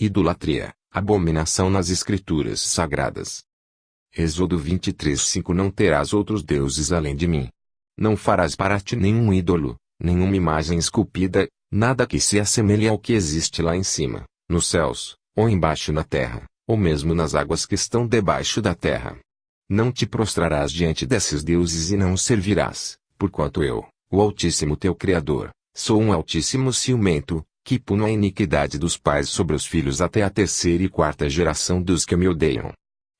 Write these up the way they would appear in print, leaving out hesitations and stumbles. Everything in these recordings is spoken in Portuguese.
Idolatria, abominação nas Escrituras Sagradas. Êxodo 23:5 Não terás outros deuses além de mim. Não farás para ti nenhum ídolo, nenhuma imagem esculpida, nada que se assemelhe ao que existe lá em cima, nos céus, ou embaixo na terra, ou mesmo nas águas que estão debaixo da terra. Não te prostrarás diante desses deuses e não os servirás, porquanto eu, o Altíssimo teu Criador, sou um Altíssimo ciumento, que puno a iniquidade dos pais sobre os filhos até a terceira e quarta geração dos que me odeiam.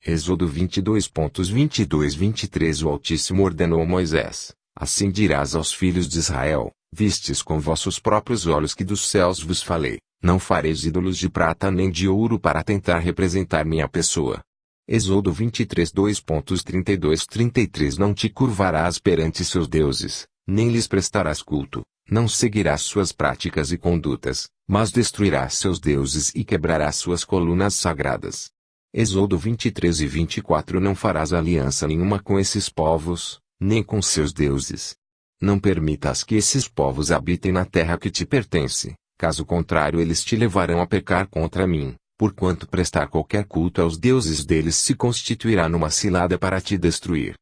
Êxodo 22:22-23 O Altíssimo ordenou a Moisés: Assim dirás aos filhos de Israel: Vistes com vossos próprios olhos que dos céus vos falei, não fareis ídolos de prata nem de ouro para tentar representar minha pessoa. Êxodo 23:2-32-33 Não te curvarás perante seus deuses, nem lhes prestarás culto, não seguirás suas práticas e condutas, mas destruirás seus deuses e quebrarás suas colunas sagradas. Êxodo 23:24 Não farás aliança nenhuma com esses povos, nem com seus deuses. Não permitas que esses povos habitem na terra que te pertence, caso contrário eles te levarão a pecar contra mim, porquanto prestar qualquer culto aos deuses deles se constituirá numa cilada para te destruir.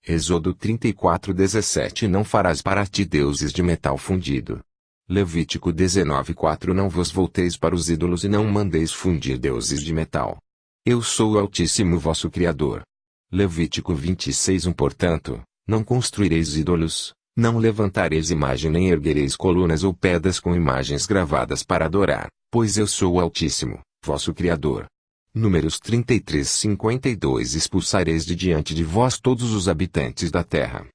Êxodo 34:17 Não farás para ti deuses de metal fundido. Levítico 19:4 Não vos volteis para os ídolos e não mandeis fundir deuses de metal. Eu sou o Altíssimo vosso Criador. Levítico 26:1 Portanto, não construireis ídolos, não levantareis imagem nem erguereis colunas ou pedras com imagens gravadas para adorar, pois eu sou o Altíssimo, vosso Criador. Números 33:52 Expulsareis de diante de vós todos os habitantes da terra.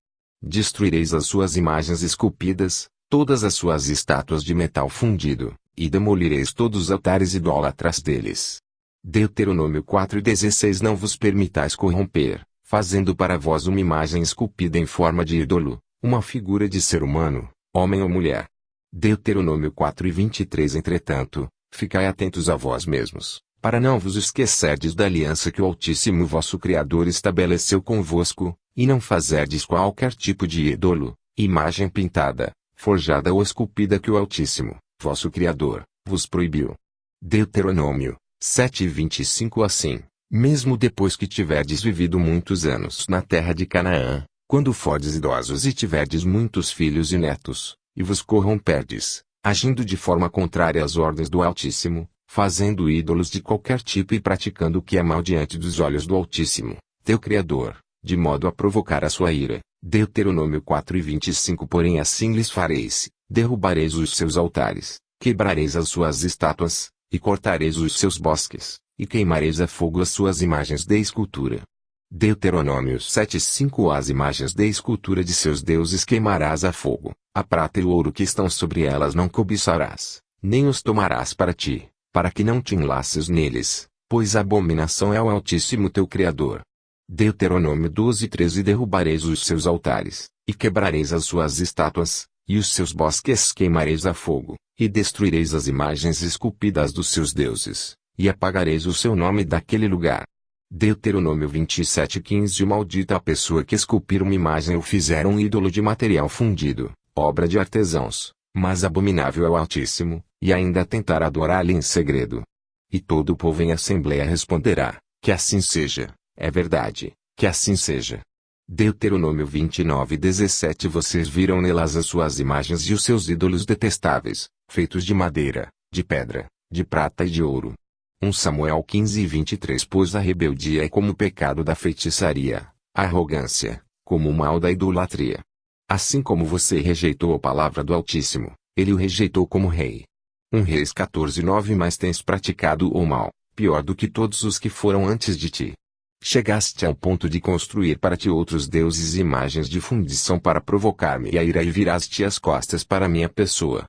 Destruireis as suas imagens esculpidas, todas as suas estátuas de metal fundido, e demolireis todos os altares idólatras deles. Deuteronômio 4:16 Não vos permitais corromper, fazendo para vós uma imagem esculpida em forma de ídolo, uma figura de ser humano, homem ou mulher. Deuteronômio 4:23 Entretanto, ficai atentos a vós mesmos, para não vos esquecerdes da aliança que o Altíssimo vosso Criador estabeleceu convosco, e não fazerdes qualquer tipo de ídolo, imagem pintada, forjada ou esculpida que o Altíssimo, vosso Criador, vos proibiu. Deuteronômio 7:25 Assim, mesmo depois que tiverdes vivido muitos anos na terra de Canaã, quando fordes idosos e tiverdes muitos filhos e netos, e vos corromperdes, agindo de forma contrária às ordens do Altíssimo, fazendo ídolos de qualquer tipo e praticando o que é mal diante dos olhos do Altíssimo, teu Criador, de modo a provocar a sua ira. Deuteronômio 4:25 Porém assim lhes fareis, derrubareis os seus altares, quebrareis as suas estátuas, e cortareis os seus bosques, e queimareis a fogo as suas imagens de escultura. Deuteronômio 7:5 As imagens de escultura de seus deuses queimarás a fogo, a prata e o ouro que estão sobre elas não cobiçarás, nem os tomarás para ti, para que não te enlaces neles, pois a abominação é ao Altíssimo teu Criador. Deuteronômio 12:13 Derrubareis os seus altares, e quebrareis as suas estátuas, e os seus bosques queimareis a fogo, e destruireis as imagens esculpidas dos seus deuses, e apagareis o seu nome daquele lugar. Deuteronômio 27:15 Maldita a pessoa que esculpir uma imagem ou fizer um ídolo de material fundido, obra de artesãos, mas abominável ao Altíssimo, e ainda tentar adorá-lo em segredo. E todo o povo em assembleia responderá: que assim seja, é verdade, que assim seja. Deuteronômio 29:17 Vocês viram nelas as suas imagens e os seus ídolos detestáveis, feitos de madeira, de pedra, de prata e de ouro. 1 Samuel 15:23 Pois a rebeldia é como o pecado da feitiçaria, a arrogância, como o mal da idolatria. Assim como você rejeitou a palavra do Altíssimo, ele o rejeitou como rei. 1 Reis 14:9 Mas tens praticado o mal, pior do que todos os que foram antes de ti. Chegaste ao ponto de construir para ti outros deuses e imagens de fundição para provocar-me a ira e viraste as costas para minha pessoa.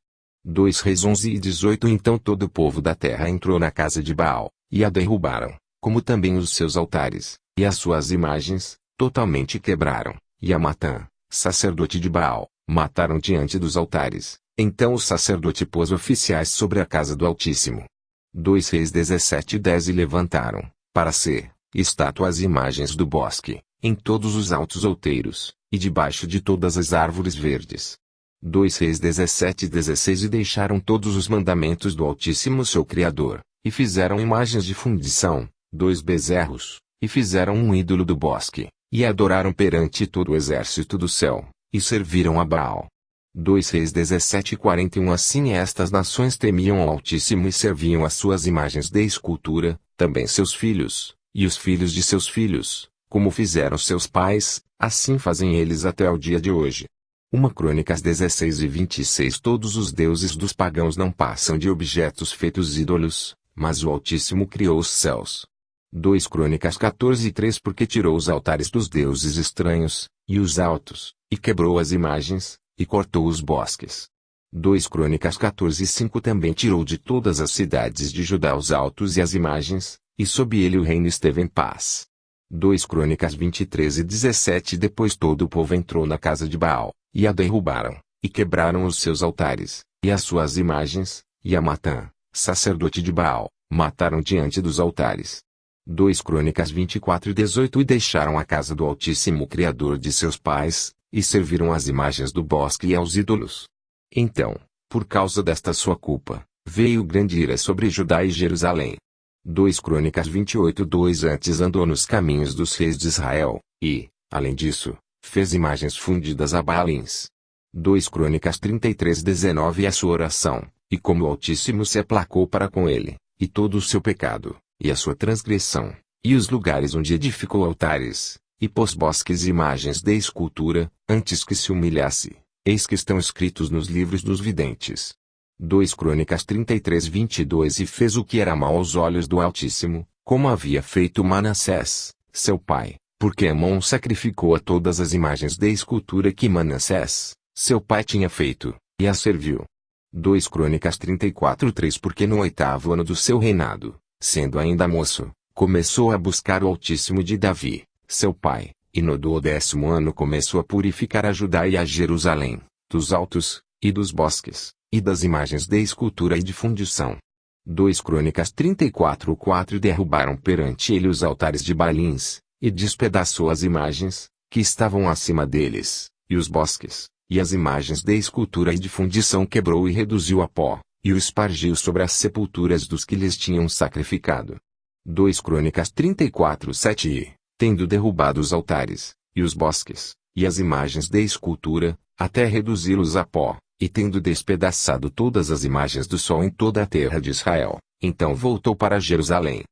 2 Reis 11:18 Então todo o povo da terra entrou na casa de Baal, e a derrubaram, como também os seus altares, e as suas imagens, totalmente quebraram, e a Matã, sacerdote de Baal, mataram diante dos altares. Então o sacerdote pôs oficiais sobre a casa do Altíssimo. 2 Reis 17:10 E levantaram, para ser estátuas e imagens do bosque, em todos os altos outeiros, e debaixo de todas as árvores verdes. 2 Reis 17:16 E deixaram todos os mandamentos do Altíssimo seu Criador, E fizeram imagens de fundição, 2 bezerros, e fizeram um ídolo do bosque, e adoraram perante todo o exército do céu, e serviram a Baal. 2 Reis 17:41. Assim estas nações temiam ao Altíssimo e serviam as suas imagens de escultura, também seus filhos, e os filhos de seus filhos, como fizeram seus pais, assim fazem eles até ao dia de hoje. 1 Crônicas 16:26. Todos os deuses dos pagãos não passam de objetos feitos ídolos, mas o Altíssimo criou os céus. 2 Crônicas 14:3. Porque tirou os altares dos deuses estranhos, e os altos, e quebrou as imagens, e cortou os bosques. 2 Crônicas 14:5. Também tirou de todas as cidades de Judá os altos e as imagens, e sob ele o reino esteve em paz. 2 Crônicas 23:17. Depois todo o povo entrou na casa de Baal, e a derrubaram, e quebraram os seus altares, e as suas imagens, e a Matã, sacerdote de Baal, mataram diante dos altares. 2 Crônicas 24:18. E deixaram a casa do Altíssimo Criador de seus pais, e serviram às imagens do bosque e aos ídolos. Então, por causa desta sua culpa, veio grande ira sobre Judá e Jerusalém. 2 Crônicas 28:2. Antes andou nos caminhos dos reis de Israel, e, além disso, fez imagens fundidas a Baalins. 2 Crônicas 33:19. E a sua oração, e como o Altíssimo se aplacou para com ele, e todo o seu pecado, e a sua transgressão, e os lugares onde edificou altares, e pôs bosques e imagens de escultura, antes que se humilhasse, eis que estão escritos nos livros dos videntes. 2 Crônicas 33:22. E fez o que era mau aos olhos do Altíssimo, como havia feito Manassés, seu pai, porque Amon sacrificou a todas as imagens de escultura que Manassés, seu pai tinha feito, e a serviu. 2 Crônicas 34:3. Porque no 8º ano do seu reinado, sendo ainda moço, começou a buscar o Altíssimo de Davi, seu pai, e no 12º ano começou a purificar a Judá e a Jerusalém, dos altos, e dos bosques, e das imagens de escultura e de fundição. 2 Crônicas 34:4. Derrubaram perante ele os altares de Baalins, e despedaçou as imagens, que estavam acima deles, e os bosques, e as imagens de escultura e de fundição quebrou e reduziu a pó, e o espargiu sobre as sepulturas dos que lhes tinham sacrificado. 2 Crônicas 34:7. E, tendo derrubado os altares, e os bosques, e as imagens de escultura, até reduzi-los a pó, e tendo despedaçado todas as imagens do sol em toda a terra de Israel, então voltou para Jerusalém.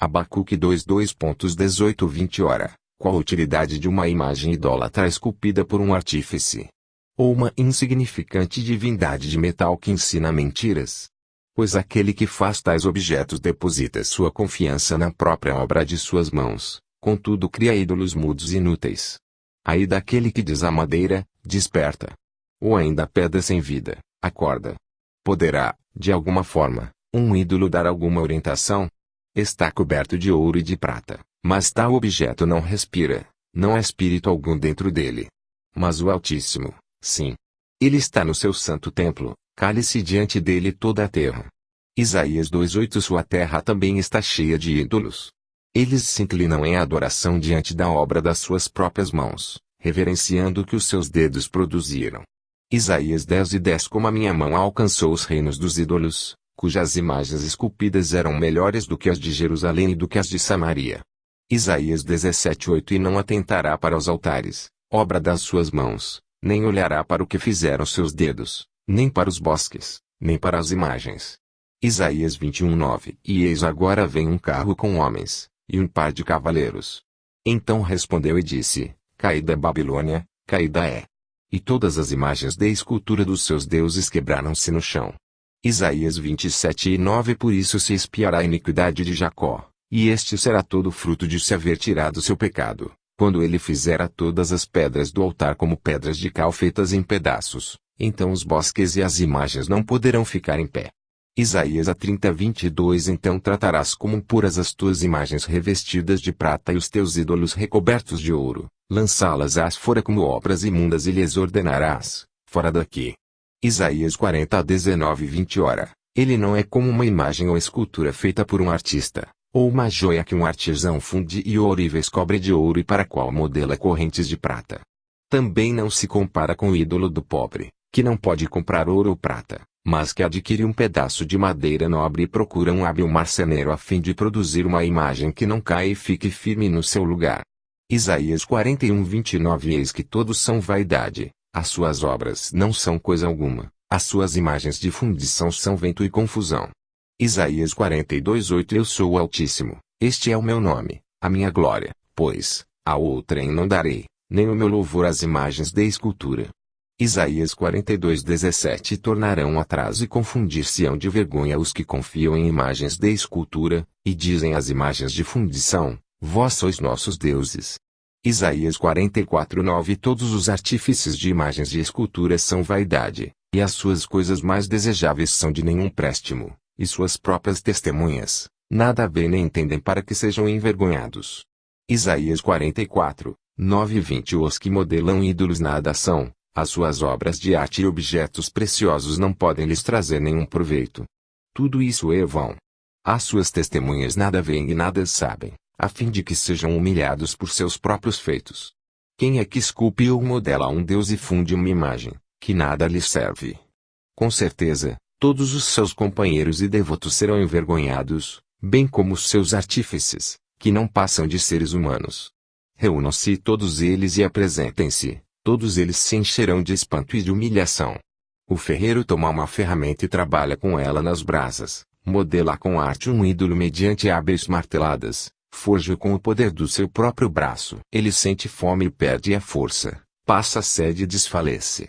Abacuque 2:18-20. Ora, qual a utilidade de uma imagem idólatra esculpida por um artífice? Ou uma insignificante divindade de metal que ensina mentiras? Pois aquele que faz tais objetos deposita sua confiança na própria obra de suas mãos, contudo cria ídolos mudos e inúteis. Aí daquele que diz à madeira, desperta. Ou ainda a pedra sem vida, acorda. Poderá, de alguma forma, um ídolo dar alguma orientação? Está coberto de ouro e de prata, mas tal objeto não respira, não há espírito algum dentro dele. Mas o Altíssimo, sim. Ele está no seu santo templo, cale-se diante dele toda a terra. Isaías 2:8. Sua terra também está cheia de ídolos. Eles se inclinam em adoração diante da obra das suas próprias mãos, reverenciando o que os seus dedos produziram. Isaías 10:10. Como a minha mão alcançou os reinos dos ídolos, cujas imagens esculpidas eram melhores do que as de Jerusalém e do que as de Samaria. Isaías 17:8. E não atentará para os altares, obra das suas mãos, nem olhará para o que fizeram seus dedos, nem para os bosques, nem para as imagens. Isaías 21:9. E eis agora vem um carro com homens, e um par de cavaleiros. Então respondeu e disse, caída é Babilônia, caída é. E todas as imagens de escultura dos seus deuses quebraram-se no chão. Isaías 27:9. Por isso se expiará a iniquidade de Jacó, e este será todo fruto de se haver tirado seu pecado, quando ele fizer a todas as pedras do altar como pedras de cal feitas em pedaços, então os bosques e as imagens não poderão ficar em pé. Isaías 30:22. Então tratarás como puras as tuas imagens revestidas de prata e os teus ídolos recobertos de ouro, lançá-las-ás fora como obras imundas e lhes ordenarás, fora daqui. Isaías 40:19-20. Ora, ele não é como uma imagem ou escultura feita por um artista, ou uma joia que um artesão funde e ourives cobre de ouro e para a qual modela correntes de prata. Também não se compara com o ídolo do pobre, que não pode comprar ouro ou prata, mas que adquire um pedaço de madeira nobre e procura um hábil marceneiro a fim de produzir uma imagem que não caia e fique firme no seu lugar. Isaías 41:29. Eis que todos são vaidade, as suas obras não são coisa alguma, as suas imagens de fundição são vento e confusão. Isaías 42:8. Eu sou o Altíssimo, este é o meu nome, a minha glória, pois, a outrem não darei, nem o meu louvor às imagens de escultura. Isaías 42:17. Tornarão atrás e confundir-se-ão de vergonha os que confiam em imagens de escultura, e dizem às imagens de fundição, vós sois nossos deuses. Isaías 44:9. Todos os artífices de imagens de escultura são vaidade, e as suas coisas mais desejáveis são de nenhum préstimo, e suas próprias testemunhas, nada veem nem entendem para que sejam envergonhados. Isaías 44:9 e 20. Os que modelam ídolos nada são, as suas obras de arte e objetos preciosos não podem lhes trazer nenhum proveito. Tudo isso é vão. As suas testemunhas nada veem e nada sabem, a fim de que sejam humilhados por seus próprios feitos. Quem é que esculpe ou modela um Deus e funde uma imagem, que nada lhe serve? Com certeza, todos os seus companheiros e devotos serão envergonhados, bem como os seus artífices, que não passam de seres humanos. Reúnam-se todos eles e apresentem-se, todos eles se encherão de espanto e de humilhação. O ferreiro toma uma ferramenta e trabalha com ela nas brasas, modela com arte um ídolo mediante hábeis marteladas, forja com o poder do seu próprio braço. Ele sente fome e perde a força, passa sede e desfalece.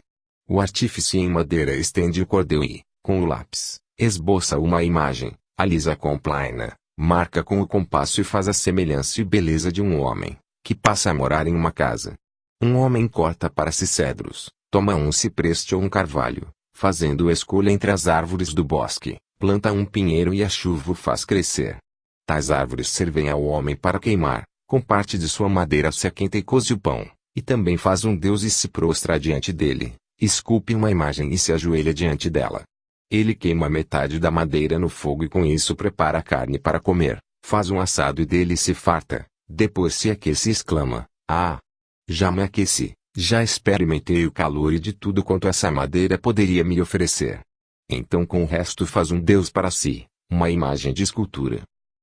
O artífice em madeira estende o cordel e, com o lápis, esboça uma imagem, alisa com plaina, marca com o compasso e faz a semelhança e beleza de um homem, que passa a morar em uma casa. Um homem corta para si cedros, toma um cipreste ou um carvalho, fazendo escolha entre as árvores do bosque, planta um pinheiro e a chuva o faz crescer. Tais árvores servem ao homem para queimar, com parte de sua madeira se aquenta e coze o pão, e também faz um deus e se prostra diante dele, esculpe uma imagem e se ajoelha diante dela. Ele queima metade da madeira no fogo e com isso prepara a carne para comer, faz um assado e dele se farta, depois se aquece e exclama, já me aqueci, já experimentei o calor e de tudo quanto essa madeira poderia me oferecer. Então com o resto faz um deus para si, uma imagem de escultura.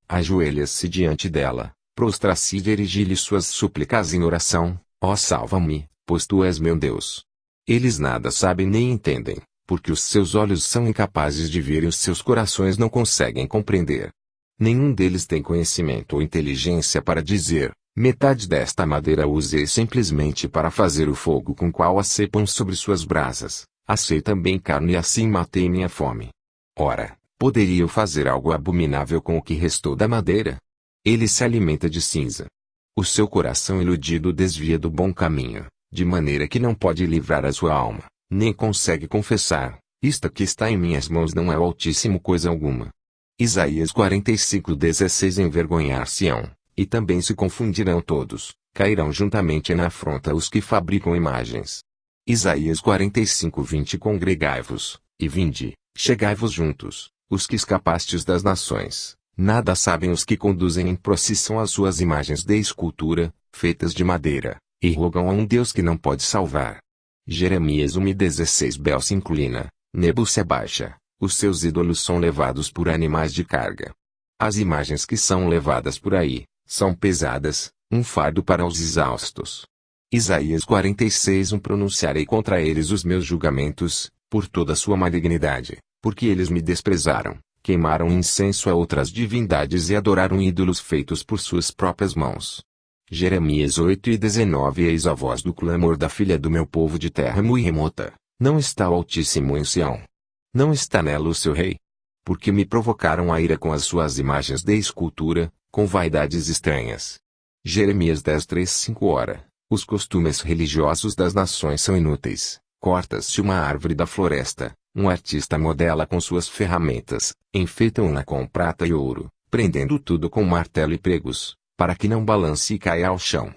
Ajoelha-se diante dela, prostra-se e dirige-lhe suas súplicas em oração, ó salva-me, pois tu és meu Deus. Eles nada sabem nem entendem, porque os seus olhos são incapazes de ver e os seus corações não conseguem compreender. Nenhum deles tem conhecimento ou inteligência para dizer, metade desta madeira usei simplesmente para fazer o fogo com qual assetam sobre suas brasas, assei também carne e assim matei minha fome. Ora, poderia eu fazer algo abominável com o que restou da madeira? Ele se alimenta de cinza. O seu coração iludido desvia do bom caminho, de maneira que não pode livrar a sua alma, nem consegue confessar, isto que está em minhas mãos não é o Altíssimo coisa alguma. Isaías 45:16. Envergonhar-se-ão, e também se confundirão todos, cairão juntamente na afronta os que fabricam imagens. Isaías 45:20. Congregai-vos, e vinde, chegai-vos juntos, os que escapastes das nações, nada sabem os que conduzem em procissão as suas imagens de escultura, feitas de madeira, e rogam a um Deus que não pode salvar. Jeremias 1:16. Bel se inclina, Nebo se abaixa, os seus ídolos são levados por animais de carga. As imagens que são levadas por aí, são pesadas, um fardo para os exaustos. Isaías 46:1. Pronunciarei contra eles os meus julgamentos, por toda a sua malignidade, porque eles me desprezaram, queimaram incenso a outras divindades e adoraram ídolos feitos por suas próprias mãos. Jeremias 8:19. Eis a voz do clamor da filha do meu povo de terra muito remota, não está o Altíssimo em Sião? Não está nela o seu rei? Porque me provocaram a ira com as suas imagens de escultura, com vaidades estranhas. Jeremias 10:3-5. Ora, os costumes religiosos das nações são inúteis. Corta-se uma árvore da floresta, um artista modela com suas ferramentas, enfeitam-na com prata e ouro, prendendo tudo com martelo e pregos, para que não balance e caia ao chão.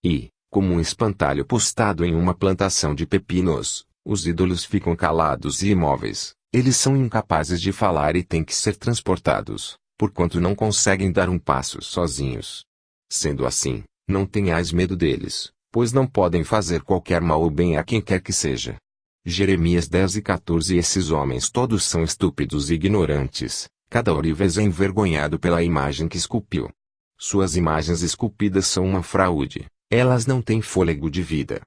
E, como um espantalho postado em uma plantação de pepinos, os ídolos ficam calados e imóveis, eles são incapazes de falar e têm que ser transportados, porquanto não conseguem dar um passo sozinhos. Sendo assim, não tenhais medo deles, pois não podem fazer qualquer mal ou bem a quem quer que seja. Jeremias 10:14 Esses homens todos são estúpidos e ignorantes, cada ourives é envergonhado pela imagem que esculpiu. Suas imagens esculpidas são uma fraude, elas não têm fôlego de vida.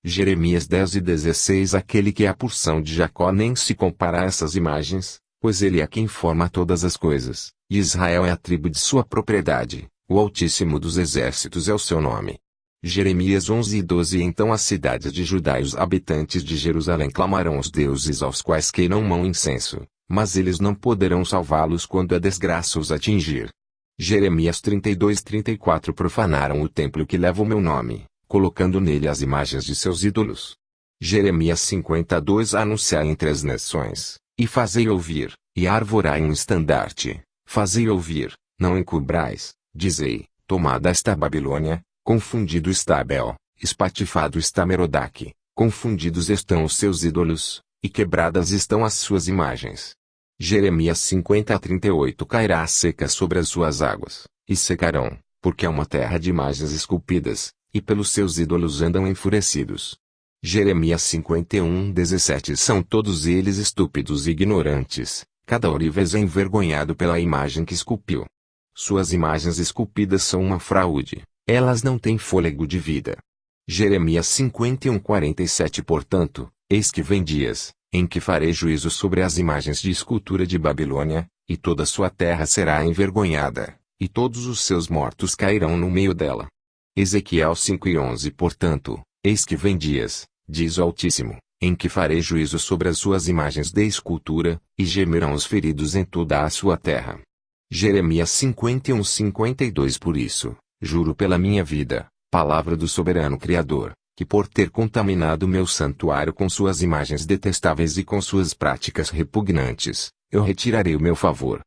Jeremias 10:16 Aquele que é a porção de Jacó nem se compara a essas imagens, pois ele é quem forma todas as coisas, e Israel é a tribo de sua propriedade, o Altíssimo dos Exércitos é o seu nome. Jeremias 11:12 Então as cidades de Judá e os habitantes de Jerusalém clamarão aos deuses aos quais queiram mão incenso, mas eles não poderão salvá-los quando a desgraça os atingir. Jeremias 32:34 Profanaram o templo que leva o meu nome, colocando nele as imagens de seus ídolos. Jeremias 52 Anunciai entre as nações, e fazei ouvir, e arvorai um estandarte, fazei ouvir, não encubrais, dizei, tomada está a Babilônia, confundido está Abel, espatifado está Merodach, confundidos estão os seus ídolos, e quebradas estão as suas imagens. Jeremias 50:38 Cairá a seca sobre as suas águas, e secarão, porque é uma terra de imagens esculpidas, e pelos seus ídolos andam enfurecidos. Jeremias 51:17 São todos eles estúpidos e ignorantes, cada ourives é envergonhado pela imagem que esculpiu. Suas imagens esculpidas são uma fraude, elas não têm fôlego de vida. Jeremias 51:47 Portanto, eis que vem dias, em que farei juízo sobre as imagens de escultura de Babilônia, e toda sua terra será envergonhada, e todos os seus mortos cairão no meio dela. Ezequiel 5:11 Portanto, eis que vem dias, diz o Altíssimo, em que farei juízo sobre as suas imagens de escultura, e gemerão os feridos em toda a sua terra. Jeremias 51:52 Por isso, juro pela minha vida, palavra do soberano Criador, que por ter contaminado meu santuário com suas imagens detestáveis e com suas práticas repugnantes, eu retirarei o meu favor.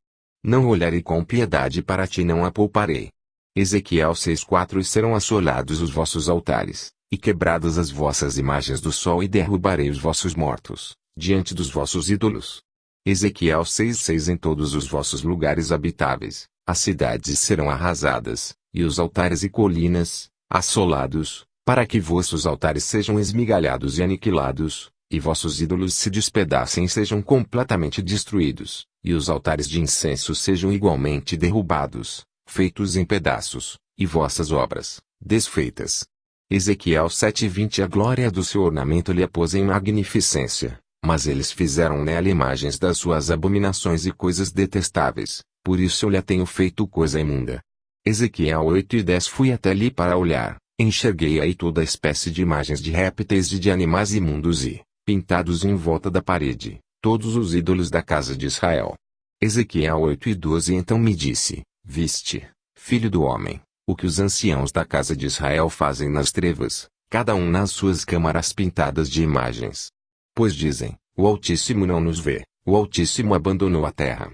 Não olharei com piedade para ti, não a pouparei. Ezequiel 6:4 E serão assolados os vossos altares, e quebradas as vossas imagens do sol, e derrubarei os vossos mortos, diante dos vossos ídolos. Ezequiel 6:6 Em todos os vossos lugares habitáveis, as cidades serão arrasadas, e os altares e colinas, assolados, para que vossos altares sejam esmigalhados e aniquilados, e vossos ídolos se despedacem e sejam completamente destruídos, e os altares de incenso sejam igualmente derrubados, feitos em pedaços, e vossas obras, desfeitas. Ezequiel 7:20 A glória do seu ornamento lhe pôs em magnificência, mas eles fizeram nela imagens das suas abominações e coisas detestáveis, por isso eu lhe tenho feito coisa imunda. Ezequiel 8:10 Fui até ali para olhar, enxerguei aí toda espécie de imagens de répteis e de animais imundos e, pintados em volta da parede, todos os ídolos da casa de Israel. Ezequiel 8:12 Então me disse, viste, filho do homem, o que os anciãos da casa de Israel fazem nas trevas, cada um nas suas câmaras pintadas de imagens. Pois dizem, o Altíssimo não nos vê, o Altíssimo abandonou a terra.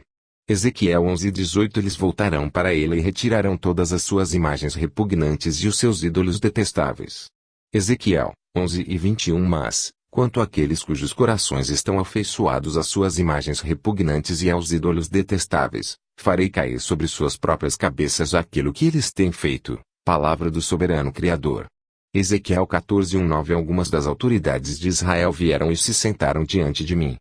Ezequiel 11:18 Eles voltarão para ele e retirarão todas as suas imagens repugnantes e os seus ídolos detestáveis. Ezequiel 11:21 Mas, quanto àqueles cujos corações estão afeiçoados às suas imagens repugnantes e aos ídolos detestáveis, farei cair sobre suas próprias cabeças aquilo que eles têm feito, palavra do soberano Criador. Ezequiel 14:9 Algumas das autoridades de Israel vieram e se sentaram diante de mim.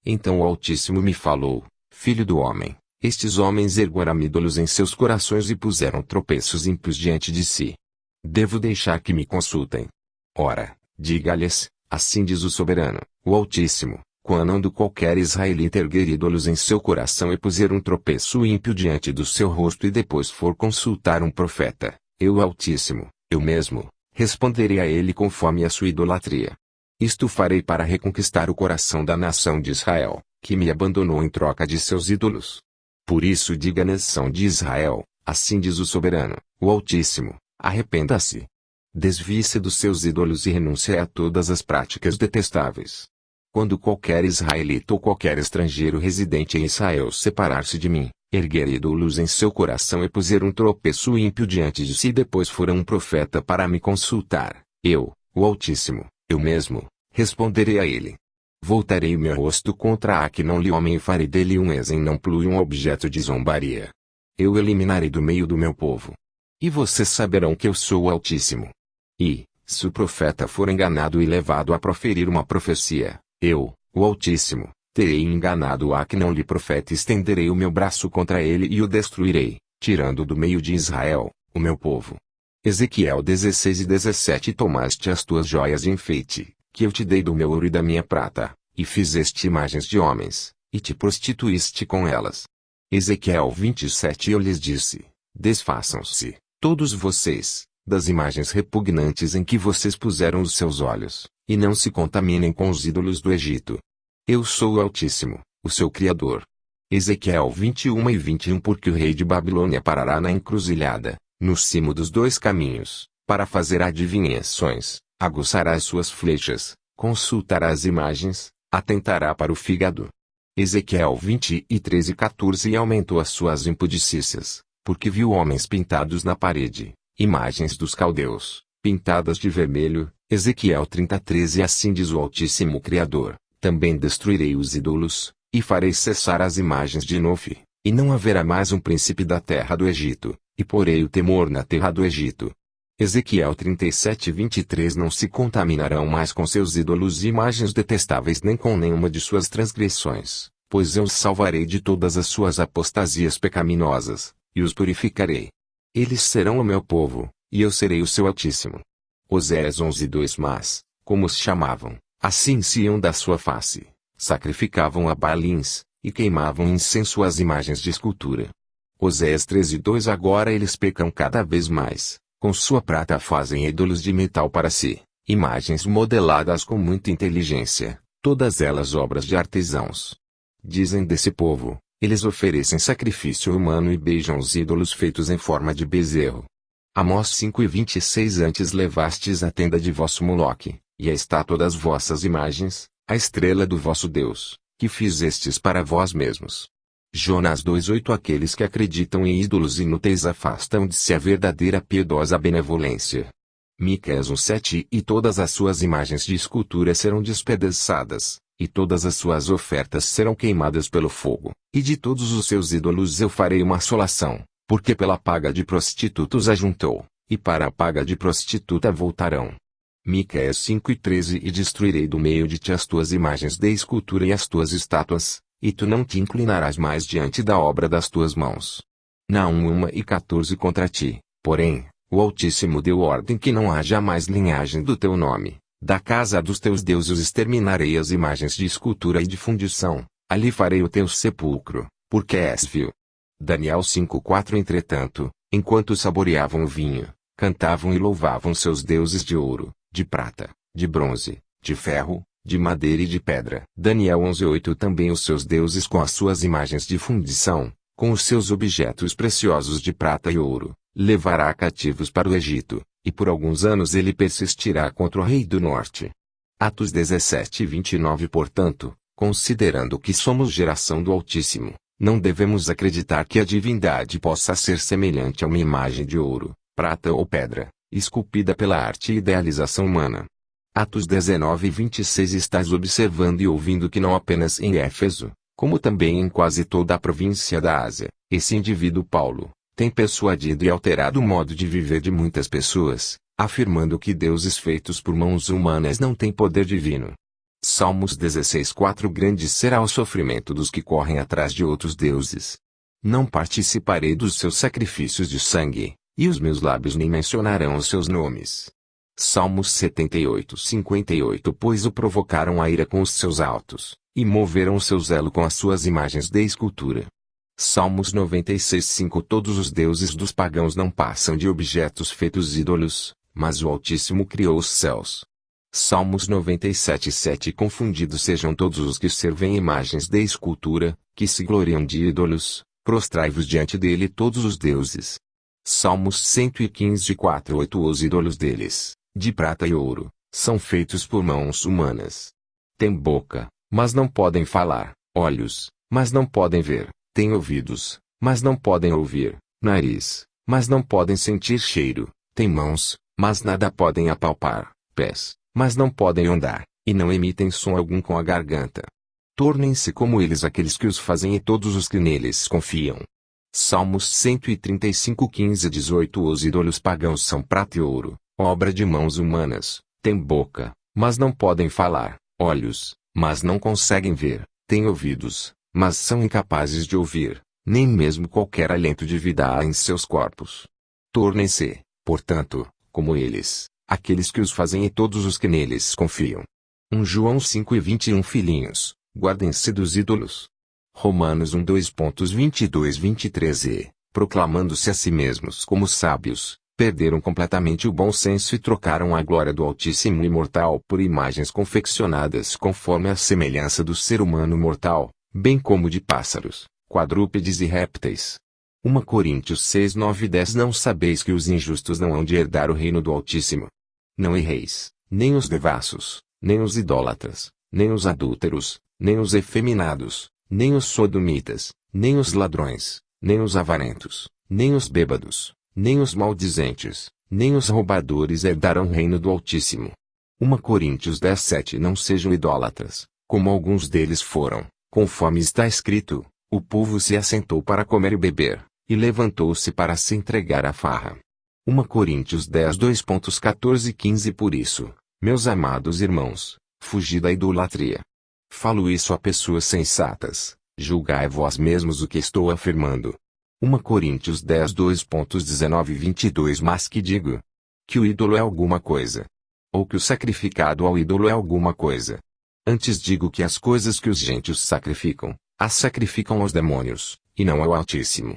Então o Altíssimo me falou, filho do homem, estes homens ergueram ídolos em seus corações e puseram tropeços ímpios diante de si. Devo deixar que me consultem. Ora, diga-lhes, assim diz o soberano, o Altíssimo, quando qualquer israelita erguer ídolos em seu coração e puser um tropeço ímpio diante do seu rosto e depois for consultar um profeta, eu o Altíssimo, eu mesmo, responderei a ele conforme a sua idolatria. Isto farei para reconquistar o coração da nação de Israel, que me abandonou em troca de seus ídolos. Por isso diga à nação de Israel, assim diz o soberano, o Altíssimo, arrependa-se. Desvie-se dos seus ídolos e renuncie a todas as práticas detestáveis. Quando qualquer israelita ou qualquer estrangeiro residente em Israel separar-se de mim, erguer ídolos em seu coração e puser um tropeço ímpio diante de si e depois for um profeta para me consultar, eu, o Altíssimo, eu mesmo, responderei a ele. Voltarei o meu rosto contra aquele homem e farei dele um exemplo e um objeto de zombaria. Eu eliminarei do meio do meu povo. E vocês saberão que eu sou o Altíssimo. E, se o profeta for enganado e levado a proferir uma profecia, Eu, o Altíssimo, terei enganado a que não lhe profeta, estenderei o meu braço contra ele e o destruirei, tirando do meio de Israel, o meu povo. Ezequiel 16:17. Tomaste as tuas joias de enfeite, que eu te dei do meu ouro e da minha prata, e fizeste imagens de homens, e te prostituíste com elas. Ezequiel 27. Eu lhes disse: desfaçam-se, todos vocês, das imagens repugnantes em que vocês puseram os seus olhos, e não se contaminem com os ídolos do Egito. Eu sou o Altíssimo, o seu Criador. Ezequiel 21:21. Porque o rei de Babilônia parará na encruzilhada, no cimo dos dois caminhos, para fazer adivinhações, aguçará as suas flechas, consultará as imagens, atentará para o fígado. Ezequiel 23:14. E aumentou as suas impudicícias, porque viu homens pintados na parede, imagens dos caldeus, pintadas de vermelho. Ezequiel 30:13. Assim diz o Altíssimo Criador: também destruirei os ídolos, e farei cessar as imagens de Nofe, e não haverá mais um príncipe da terra do Egito, e porei o temor na terra do Egito. Ezequiel 37:23. Não se contaminarão mais com seus ídolos e imagens detestáveis, nem com nenhuma de suas transgressões, pois eu os salvarei de todas as suas apostasias pecaminosas, e os purificarei. Eles serão o meu povo, e eu serei o seu Altíssimo. Oséias 11:2. Mas, como os chamavam, assim se iam da sua face, sacrificavam a Baalins, e queimavam incenso às imagens de escultura. Oséias 13:2. Agora eles pecam cada vez mais, com sua prata fazem ídolos de metal para si, imagens modeladas com muita inteligência, todas elas obras de artesãos. Dizem desse povo: eles oferecem sacrifício humano e beijam os ídolos feitos em forma de bezerro. Amós 5:26. Antes levastes a tenda de vosso Moloque, e a estátua das vossas imagens, a estrela do vosso Deus, que fizestes para vós mesmos. Jonas 2:8. Aqueles que acreditam em ídolos inúteis afastam de si a verdadeira piedosa benevolência. Miqueias 1:7. E todas as suas imagens de escultura serão despedaçadas, e todas as suas ofertas serão queimadas pelo fogo, e de todos os seus ídolos eu farei uma assolação, porque pela paga de prostitutos ajuntou, e para a paga de prostituta voltarão. Miqueias 5:13. E destruirei do meio de ti as tuas imagens de escultura e as tuas estátuas, e tu não te inclinarás mais diante da obra das tuas mãos. Naum 1:14. Contra ti, porém, o Altíssimo deu ordem que não haja mais linhagem do teu nome, da casa dos teus deuses exterminarei as imagens de escultura e de fundição, ali farei o teu sepulcro, porque és vil. Daniel 5:4. Entretanto, enquanto saboreavam o vinho, cantavam e louvavam seus deuses de ouro, de prata, de bronze, de ferro, de madeira e de pedra. Daniel 11:8. Também os seus deuses com as suas imagens de fundição, com os seus objetos preciosos de prata e ouro, levará cativos para o Egito, e por alguns anos ele persistirá contra o rei do norte. Atos 17:29. Portanto, considerando que somos geração do Altíssimo, não devemos acreditar que a divindade possa ser semelhante a uma imagem de ouro, prata ou pedra, esculpida pela arte e idealização humana. Atos 19:26. Estás observando e ouvindo que não apenas em Éfeso, como também em quase toda a província da Ásia, esse indivíduo Paulo, tem persuadido e alterado o modo de viver de muitas pessoas, afirmando que deuses feitos por mãos humanas não têm poder divino. Salmos 16:4. Grande será o sofrimento dos que correm atrás de outros deuses. Não participarei dos seus sacrifícios de sangue, e os meus lábios nem mencionarão os seus nomes. Salmos 78:58. Pois o provocaram a ira com os seus altos, e moveram o seu zelo com as suas imagens de escultura. Salmos 96:5. Todos os deuses dos pagãos não passam de objetos feitos ídolos, mas o Altíssimo criou os céus. Salmos 97:7. Confundidos sejam todos os que servem imagens de escultura, que se gloriam de ídolos, prostrai-vos diante dele todos os deuses. Salmos 115:4-8. Os ídolos deles, de prata e ouro, são feitos por mãos humanas. Têm boca, mas não podem falar, olhos, mas não podem ver, têm ouvidos, mas não podem ouvir, nariz, mas não podem sentir cheiro, têm mãos, mas nada podem apalpar, pés, mas não podem andar, e não emitem som algum com a garganta. Tornem-se como eles aqueles que os fazem e todos os que neles confiam. Salmos 135:15-18. Os ídolos pagãos são prata e ouro, obra de mãos humanas, têm boca, mas não podem falar, olhos, mas não conseguem ver, têm ouvidos, mas são incapazes de ouvir, nem mesmo qualquer alento de vida há em seus corpos. Tornem-se, portanto, como eles, aqueles que os fazem e todos os que neles confiam. 1 João 5:21 Filhinhos, guardem-se dos ídolos. Romanos 1:22-23 E, proclamando-se a si mesmos como sábios, perderam completamente o bom senso e trocaram a glória do Altíssimo Imortal por imagens confeccionadas conforme a semelhança do ser humano mortal, bem como de pássaros, quadrúpedes e répteis. 1 Coríntios 6:9-10 Não sabeis que os injustos não hão de herdar o reino do Altíssimo? Não erreis, nem os devassos, nem os idólatras, nem os adúlteros, nem os efeminados, nem os sodomitas, nem os ladrões, nem os avarentos, nem os bêbados, nem os maldizentes, nem os roubadores herdarão o reino do Altíssimo. 1 Coríntios 10:7 Não sejam idólatras, como alguns deles foram, conforme está escrito, o povo se assentou para comer e beber, e levantou-se para se entregar à farra. 1 Coríntios 10:14-15 Por isso, meus amados irmãos, fugi da idolatria. Falo isso a pessoas sensatas, julgai vós mesmos o que estou afirmando. 1 Coríntios 10:2-19-22 Mas que digo? Que o ídolo é alguma coisa. Ou que o sacrificado ao ídolo é alguma coisa. Antes digo que as coisas que os gentios sacrificam, as sacrificam aos demônios, e não ao Altíssimo.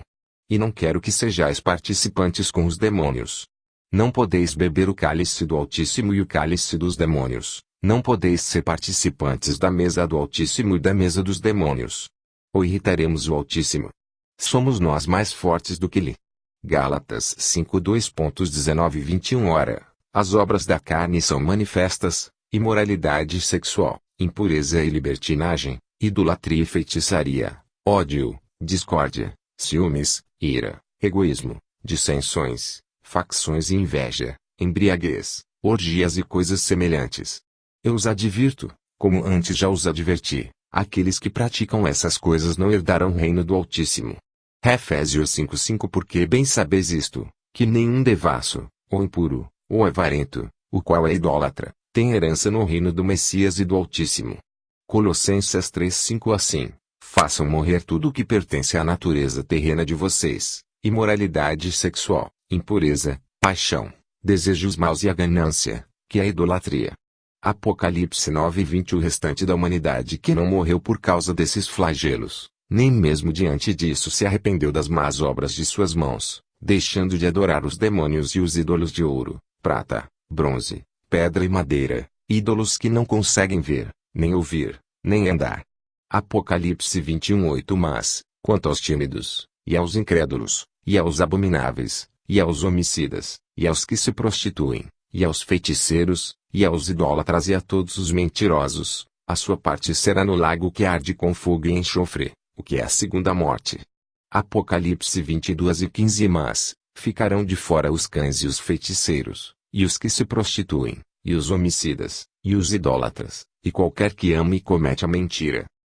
E não quero que sejais participantes com os demônios. Não podeis beber o cálice do Altíssimo e o cálice dos demônios, não podeis ser participantes da mesa do Altíssimo e da mesa dos demônios. Ou irritaremos o Altíssimo? Somos nós mais fortes do que ele. Gálatas 5:2-19-21 Ora, as obras da carne são manifestas: imoralidade sexual, impureza e libertinagem, idolatria e feitiçaria, ódio, discórdia, ciúmes, ira, egoísmo, dissensões, facções e inveja, embriaguez, orgias e coisas semelhantes. Eu os advirto, como antes já os adverti, aqueles que praticam essas coisas não herdarão o reino do Altíssimo. Efésios 5:5 Porque bem sabeis isto, que nenhum devasso, ou impuro, ou avarento, o qual é idólatra, tem herança no reino do Messias e do Altíssimo. Colossenses 3:5 Assim, façam morrer tudo o que pertence à natureza terrena de vocês: imoralidade sexual, impureza, paixão, desejos maus e a ganância, que é a idolatria. Apocalipse 9:20 O restante da humanidade que não morreu por causa desses flagelos, nem mesmo diante disso se arrependeu das más obras de suas mãos, deixando de adorar os demônios e os ídolos de ouro, prata, bronze, pedra e madeira, ídolos que não conseguem ver, nem ouvir, nem andar. Apocalipse 21:8 Mas, quanto aos tímidos, e aos incrédulos, e aos abomináveis, e aos homicidas, e aos que se prostituem, e aos feiticeiros, e aos idólatras e a todos os mentirosos, a sua parte será no lago que arde com fogo e enxofre, o que é a segunda morte. Apocalipse 22:15 Mas, ficarão de fora os cães e os feiticeiros, e os que se prostituem, e os homicidas, e os idólatras, e qualquer que ame e comete a mentira.